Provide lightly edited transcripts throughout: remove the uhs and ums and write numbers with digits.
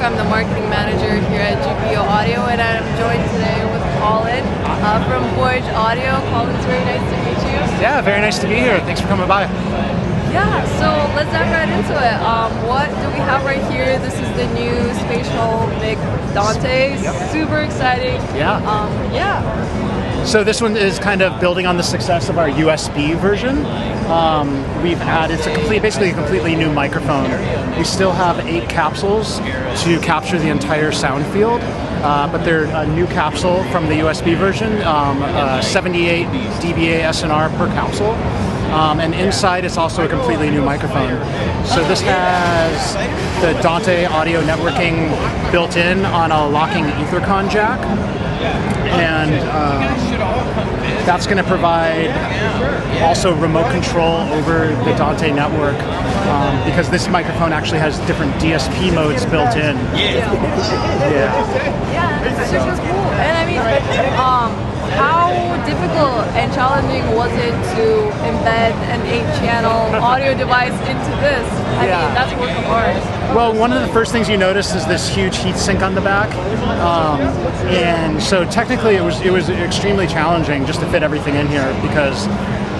I'm the marketing manager here at GPO Audio, and I'm joined today with Colin from Voyage Audio. Colin, it's very nice to meet you. Yeah, very nice to be here. Thanks for coming by. Yeah, so let's dive right into it. What do we have right here? This is the new Spatial Mic Dante. Yep. Super exciting. Yeah. So this one is kind of building on the success of our USB version. We've added, basically a completely new microphone. We still have 8 capsules to capture the entire sound field, but they're a new capsule from the USB version, 78 dBA SNR per capsule. And inside it's also a completely new microphone. So this has the Dante audio networking built in on a locking Ethercon jack. And that's going to provide also remote control over the Dante network because this microphone actually has different DSP modes built in. Yeah, it's super cool. And I mean, how difficult and challenging was it to embed an 8-channel audio device into this? I mean, that's work of art. Well, one of the first things you notice is this huge heat sink on the back, and so technically it was extremely challenging just to fit everything in here because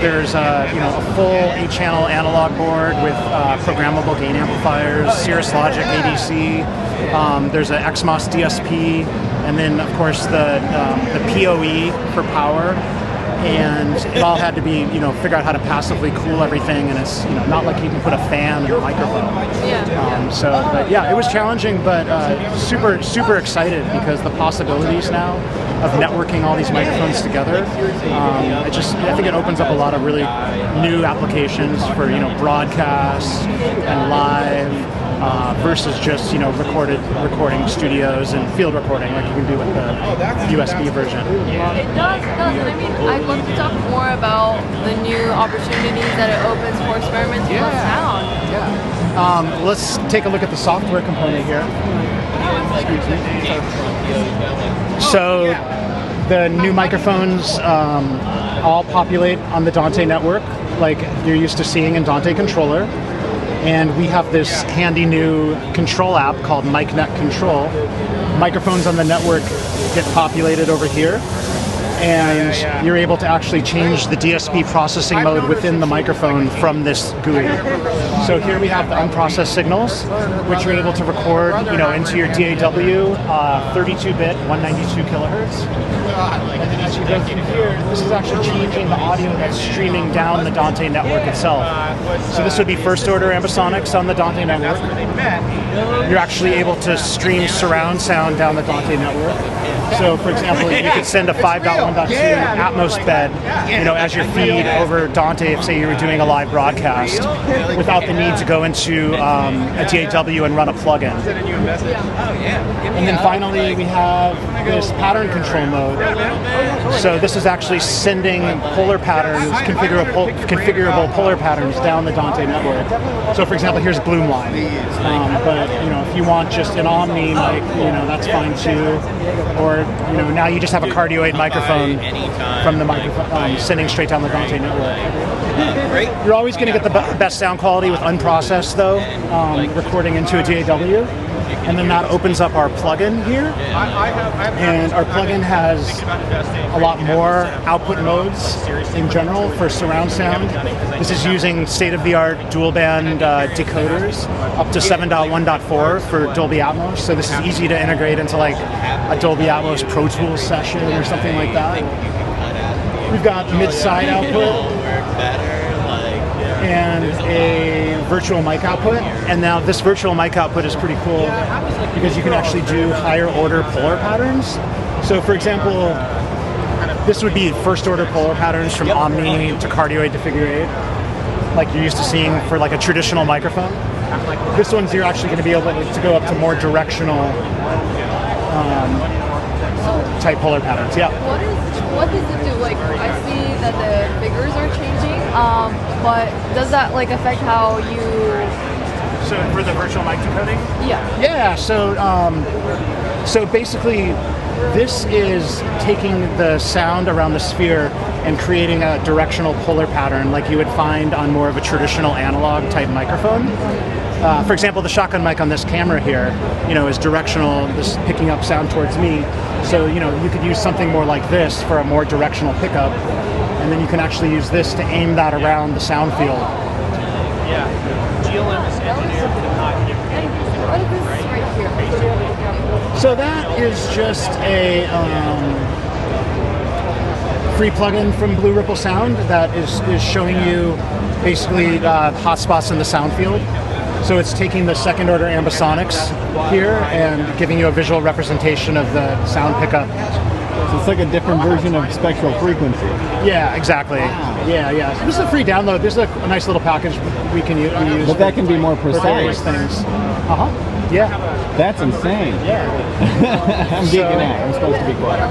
there's a full 8-channel analog board with programmable gain amplifiers, Cirrus Logic ADC. There's an XMOS DSP, and then of course the PoE for power. And it all had to be, figure out how to passively cool everything, and it's, not like you can put a fan in a microphone. But yeah, it was challenging, but super excited because the possibilities now of networking all these microphones together, I think it opens up a lot of really new applications for, broadcast and live. Versus just recording studios and field recording like you can do with the USB version. It does. And I mean, I'd love to talk more about the new opportunities that it opens for experimenting with sound. Let's take a look at the software component here. Excuse me. So the new microphones all populate on the Dante network like you're used to seeing in Dante Controller. And we have this handy new control app called MicNet Control. Microphones on the network get populated over here, and you're able to actually change the DSP processing mode within the microphone from this GUI. So here we have the unprocessed signals, which you're able to record, into your DAW, 32-bit, 192 kilohertz. And then as you go through here, this is actually changing the audio that's streaming down the Dante network itself. So this would be first-order ambisonics on the Dante network. You're actually able to stream surround sound down the Dante network. So, for example, you could send a 5.1.2 Atmos bed, as your feed over Dante if, say, you were doing a live broadcast, without the need to go into a DAW and run a plugin. And then finally, we have this pattern control mode. So this is actually sending polar patterns, configurable polar patterns down the Dante network. So, for example, here's Bloom line. But if you want just an Omni mic, that's fine too. Or now you just have a cardioid microphone from the microphone sending straight down the Dante network. You're always going to get the best sound quality with unprocessed, though, recording into a DAW. And then that opens up our plugin here. And our plugin has a lot more output modes in general for surround sound. This is using state-of-the-art dual-band decoders up to 7.1.4 for Dolby Atmos. So this is easy to integrate into like a Dolby Atmos Pro Tools session or something like that. We've got mid-side output and a virtual mic output. And now this virtual mic output is pretty cool because you can actually do higher order polar patterns. So for example, this would be first order polar patterns from Omni to cardioid to figure 8, like you're used to seeing for like a traditional microphone. This one's you're actually going to be able to go up to more directional type polar patterns. What does it do? Like, I see that the figures are changing, but does that affect how you? So for the virtual mic decoding? Yeah. Yeah. So basically, This is taking the sound around the sphere and creating a directional polar pattern like you would find on more of a traditional analog type microphone. For example, the shotgun mic on this camera here, is directional, this picking up sound towards me. So, you could use something more like this for a more directional pickup, and then you can actually use this to aim that around the sound field. Yeah, GLM is engineered to not interfere. What is this right here? So that is just a free plugin from Blue Ripple Sound that is showing you basically hotspots in the sound field. So it's taking the second order ambisonics here and giving you a visual representation of the sound pickup. So it's like a different version of spectral frequency. Yeah, exactly. Wow. Yeah. So this is a free download. This is a nice little package we use. But that can be more precise. Things. Yeah. That's insane. Yeah. I'm geeking out. I'm supposed to be quiet.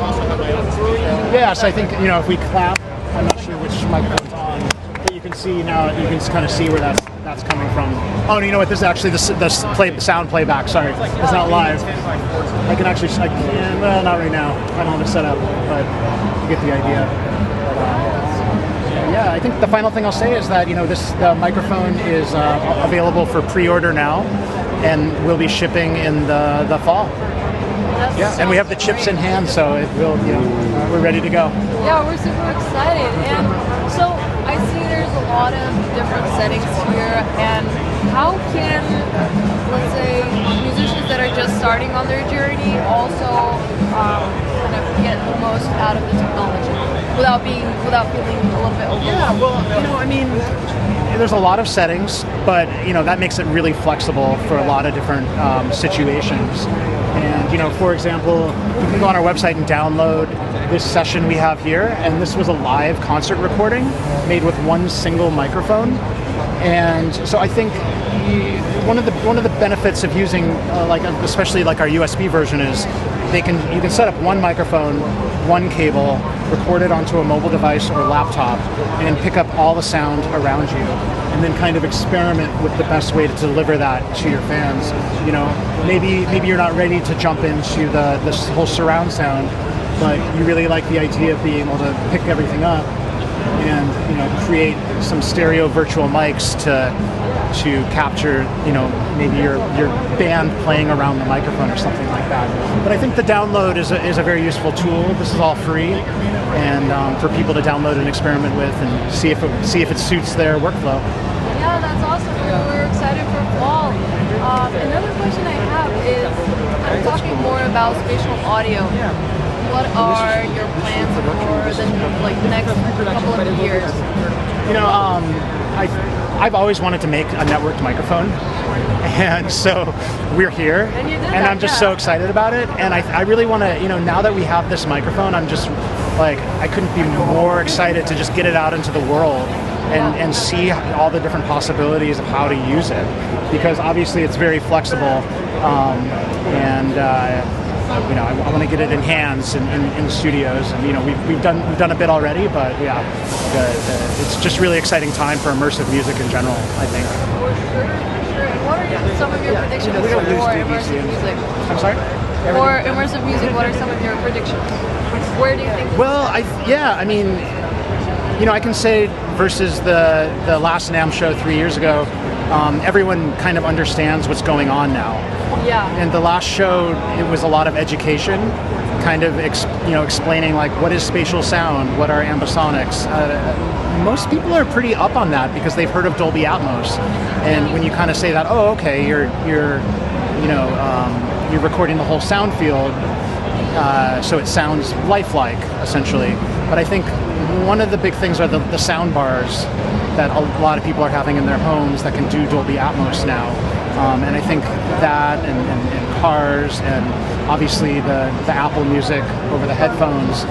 Yeah, so I think, if we clap, I'm not sure which microphone's on, but you can see now, you can kind of see where that's coming from. Oh, and you know what? This is actually the sound playback. Sorry, it's not live. I can, well, not right now. I don't have it set up, but you get the idea. Yeah, I think the final thing I'll say is that the microphone is available for pre-order now, and will be shipping in the fall. Yeah, and we have the chips in hand, so it will. We're ready to go. Yeah, we're super excited, and so I see there's a lot of different settings here. And how can, let's say, musicians that are just starting on their journey also kind of get the most out of the technology without feeling a little bit overwhelmed? Yeah, well, there's a lot of settings, but that makes it really flexible for a lot of different situations. And for example, you can go on our website and download this session we have here, and this was a live concert recording made with one single microphone. And so I think one of the benefits of using especially like our USB version is you can set up one microphone, one cable, record it onto a mobile device or laptop, and pick up all the sound around you, and then kind of experiment with the best way to deliver that to your fans. Maybe you're not ready to jump into this whole surround sound, but you really like the idea of being able to pick everything up and create some stereo virtual mics to capture maybe your band playing around the microphone or something like that. But I think the download is a very useful tool. This is all free, and for people to download and experiment with and see if it suits their workflow. Yeah, that's awesome. We're excited for fall. Another question I have is, I'm talking more about spatial audio. What are your plans for the next couple of years? I've always wanted to make a networked microphone, and so we're here, and I'm just so excited about it. And I really want to, now that we have this microphone, I'm just I couldn't be more excited to just get it out into the world and see all the different possibilities of how to use it, because obviously it's very flexible, and I want to get it in hands in studios, and we've done a bit already, but yeah, it's just really exciting time for immersive music in general, I think. For sure. And what are some of your predictions for immersive music? I'm sorry? For immersive music, what are some of your predictions? Where do you think? Well, I can say versus the last NAMM show 3 years ago, everyone kind of understands what's going on now. Yeah. And the last show, it was a lot of education, kind of explaining what is spatial sound, what are ambisonics. Most people are pretty up on that because they've heard of Dolby Atmos, and when you kind of say that, oh, okay, you're recording the whole sound field, so it sounds lifelike essentially. But I think one of the big things are the sound bars that a lot of people are having in their homes that can do Dolby Atmos now. And I think that and cars and obviously the Apple Music over the headphones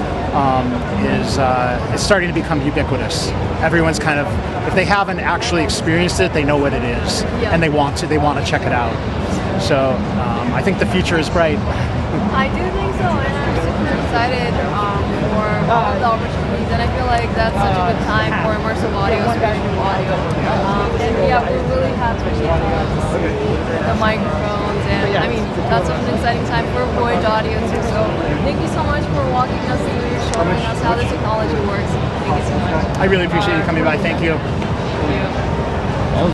is starting to become ubiquitous. Everyone's kind of, if they haven't actually experienced it, they know what it is, and they want to check it out. So I think the future is bright. I do think so, and I'm super excited for all of the opportunities, and I feel like that's such a good time for immersive audio, spatial audio. And yeah, we're really happy to see the microphones And yeah. I mean, that's an exciting time for Voyage audio too. So thank you so much for walking us through, showing us how the technology works. Thank you so much. I really appreciate you coming by. Thank you. Thank you.